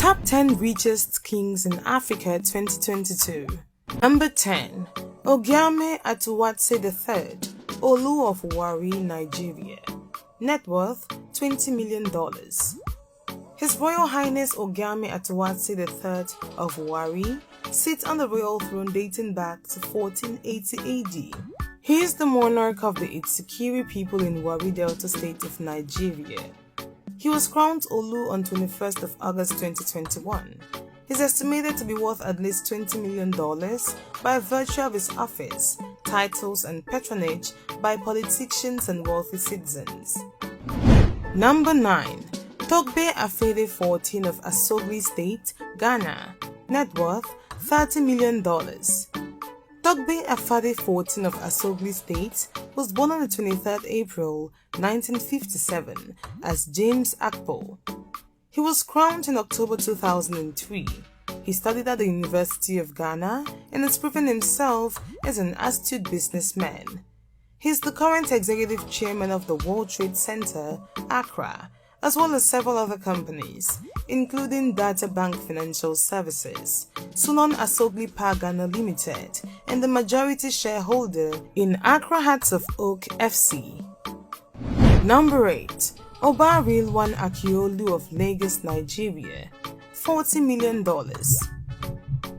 Top 10 Richest Kings in Africa 2022. Number 10. Ogiame Atuwatse III, Olu of Warri, Nigeria. Net worth $20 million. His Royal Highness Ogiame Atuwatse III of Warri sits on the royal throne dating back to 1480 AD. He is the monarch of the Itsekiri people in Warri Delta State of Nigeria. He was crowned Olu on 21st of August 2021. He's estimated to be worth at least $20 million by virtue of his office, titles and patronage by politicians and wealthy citizens. Number 9. Togbe Afede 14 of Asogli State, Ghana. Net worth $30 million. Togbe Afade 14 of Asogli State was born on the 23rd April 1957 as James Akpo. He was crowned in October 2003. He studied at the University of Ghana and has proven himself as an astute businessman. He is the current executive chairman of the World Trade Center, Accra, as well as several other companies, including Data Bank Financial Services, Sunon Asogli Power Ghana Limited, and the majority shareholder in Accra Hearts of Oak FC. Number 8. Oba Rilwan Akiolu of Lagos, Nigeria. $40 million.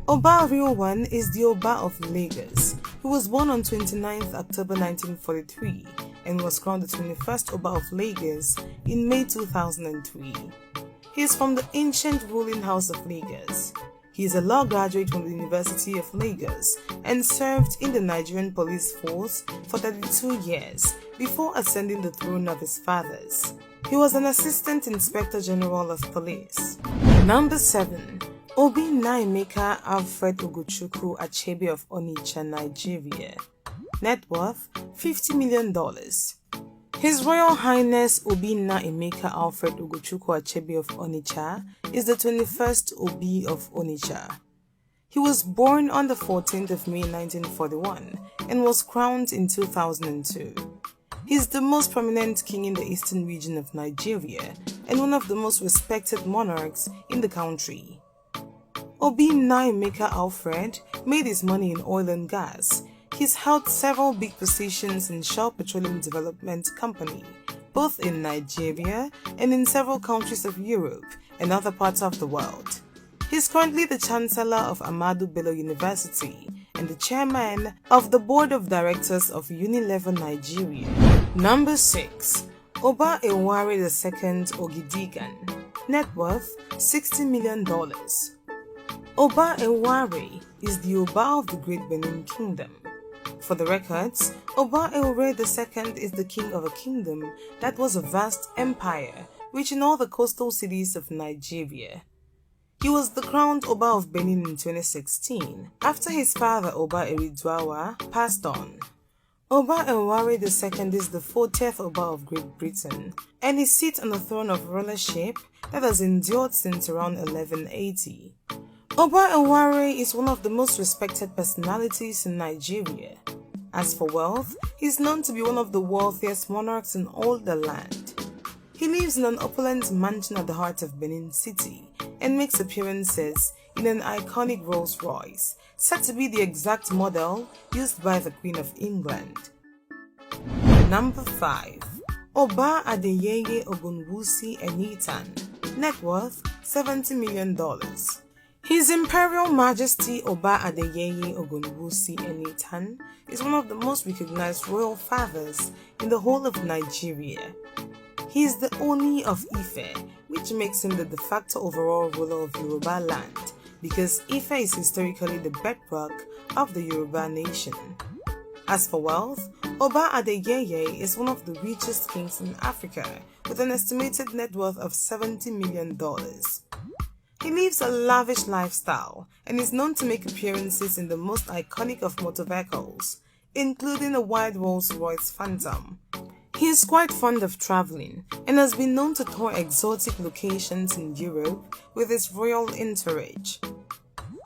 Oba Rilwan is the Oba of Lagos. He was born on 29th October 1943 and was crowned the 21st Oba of Lagos in May 2003. He is from the ancient ruling house of Lagos. He is a law graduate from the University of Lagos and served in the Nigerian police force for 32 years before ascending the throne of his fathers. He was an Assistant Inspector General of Police. Number 7. Obi Nnaemeka Alfred Ugochukwu Achebe of Onitsha, Nigeria. Net worth $50 million. His Royal Highness Obi Nnaemeka Alfred Ugochukwu Achebe of Onitsha is the 21st Obi of Onitsha. He was born on the 14th of May 1941 and was crowned in 2002. He is the most prominent king in the eastern region of Nigeria and one of the most respected monarchs in the country. Obi Nnaemeka Alfred made his money in oil and gas. He's held several big positions in Shell Petroleum Development Company, both in Nigeria and in several countries of Europe and other parts of the world. He's currently the Chancellor of Ahmadu Bello University and the Chairman of the Board of Directors of Unilever Nigeria. Number 6. Oba Eware II Ogidigan. Net worth $60 million. Oba Eware is the Oba of the Great Benin Kingdom. For the records, Oba Eware II is the king of a kingdom that was a vast empire, reaching all the coastal cities of Nigeria. He was the crowned Oba of Benin in 2016, after his father Oba Eridwawa passed on. Oba Eware II is the 40th Oba of Great Britain, and he sits on the throne of rulership that has endured since around 1180. Oba Eware is one of the most respected personalities in Nigeria. As for wealth, he is known to be one of the wealthiest monarchs in all the land. He lives in an opulent mansion at the heart of Benin City and makes appearances in an iconic Rolls Royce, said to be the exact model used by the Queen of England. Number 5. Oba Adeyeye Ogunwusi Enitan. Net worth $70 million. His Imperial Majesty Oba Adeyeye Ogunwusi Enitan is one of the most recognized royal fathers in the whole of Nigeria. He is the Oni of Ife, which makes him the de facto overall ruler of Yoruba land, because Ife is historically the bedrock of the Yoruba nation. As for wealth, Oba Adeyeye is one of the richest kings in Africa, with an estimated net worth of $70 million. He lives a lavish lifestyle and is known to make appearances in the most iconic of motor vehicles, including a white Rolls-Royce Phantom. He is quite fond of traveling and has been known to tour exotic locations in Europe with his royal entourage.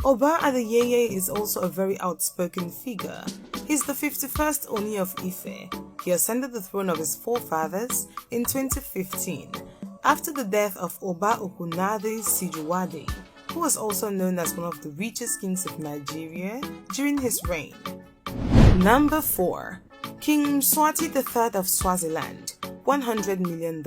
Oba Adeyeye is also a very outspoken figure. He's the 51st Oni of Ife. He ascended the throne of his forefathers in 2015, after the death of Oba Okunade Sijuwade, who was also known as one of the richest kings of Nigeria during his reign. Number 4. King Mswati III of Swaziland, $100 million.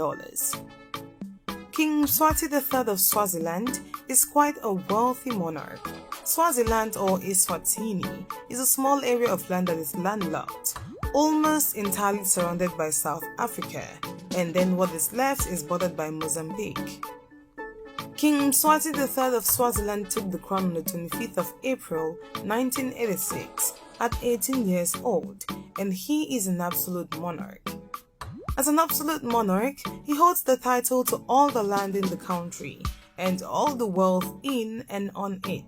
King Mswati III of Swaziland is quite a wealthy monarch. Swaziland, or Eswatini, is a small area of land that is landlocked, almost entirely surrounded by South Africa, and then what is left is bordered by Mozambique. King Mswati III of Swaziland took the crown on the 25th of April 1986 at 18 years old, and he is an absolute monarch. As an absolute monarch, he holds the title to all the land in the country and all the wealth in and on it.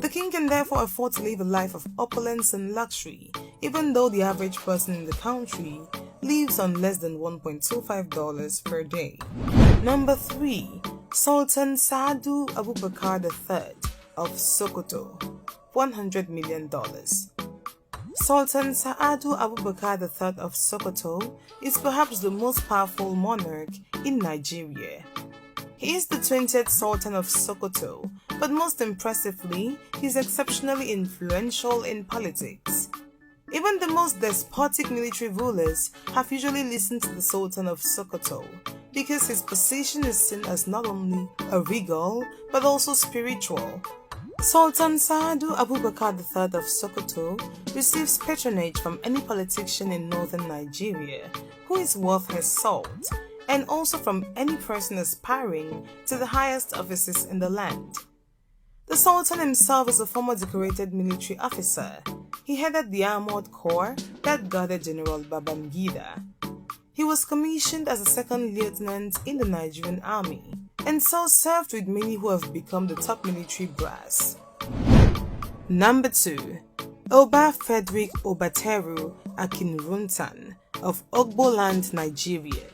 The king can therefore afford to live a life of opulence and luxury, even though the average person in the country lives on less than $1.25 per day. Number 3. Sultan Saadu Abubakar III of Sokoto, $100 million. Sultan Saadu Abubakar III of Sokoto is perhaps the most powerful monarch in Nigeria. He is the 20th Sultan of Sokoto, but most impressively, he is exceptionally influential in politics. Even the most despotic military rulers have usually listened to the Sultan of Sokoto because his position is seen as not only a regal but also spiritual. Sultan Saadu Abubakar III of Sokoto receives patronage from any politician in northern Nigeria who is worth his salt, and also from any person aspiring to the highest offices in the land. The Sultan himself is a former decorated military officer. He headed the armored corps that guarded General Babangida. He was commissioned as a second lieutenant in the Nigerian army, and so served with many who have become the top military brass. Number 2. Oba Frederick Obateru Akinruntan of Ogboland, Nigeria.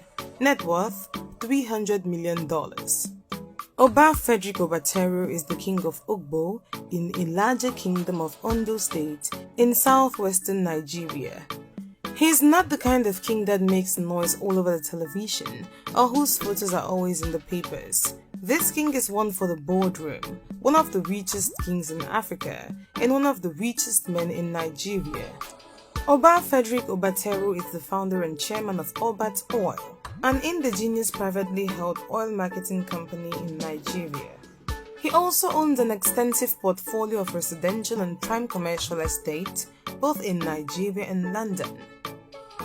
Net worth $300 million. Oba Frederick Obateru is the king of Ogbo in a larger kingdom of Ondo State in southwestern Nigeria. He is not the kind of king that makes noise all over the television or whose photos are always in the papers. This king is one for the boardroom, one of the richest kings in Africa, and one of the richest men in Nigeria. Oba Frederick Obateru is the founder and chairman of Obat Oil, an indigenous privately held oil marketing company in Nigeria. He also owns an extensive portfolio of residential and prime commercial estates both in Nigeria and London.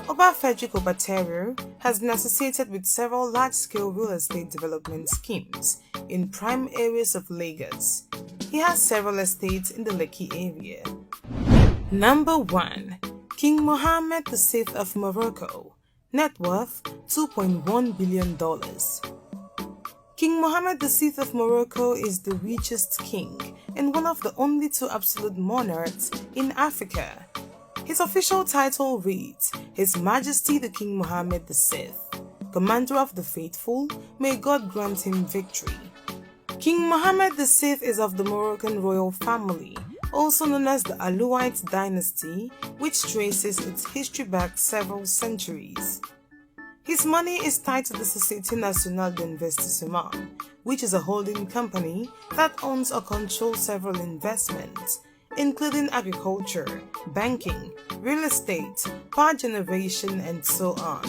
Oba Frederick Obateru has been associated with several large-scale real estate development schemes in prime areas of Lagos. He has several estates in the Lekki area. Number 1. King Mohammed VI of Morocco. Net worth $2.1 billion. King Mohammed VI of Morocco is the richest king and one of the only two absolute monarchs in Africa. His official title reads, His Majesty the King Mohammed VI, Commander of the Faithful, may God grant him victory. King Mohammed VI is of the Moroccan royal family, also known as the Alauite dynasty, which traces its history back several centuries. His money is tied to the Société Nationale d'Investissement, which is a holding company that owns or controls several investments, including agriculture, banking, real estate, power generation, and so on.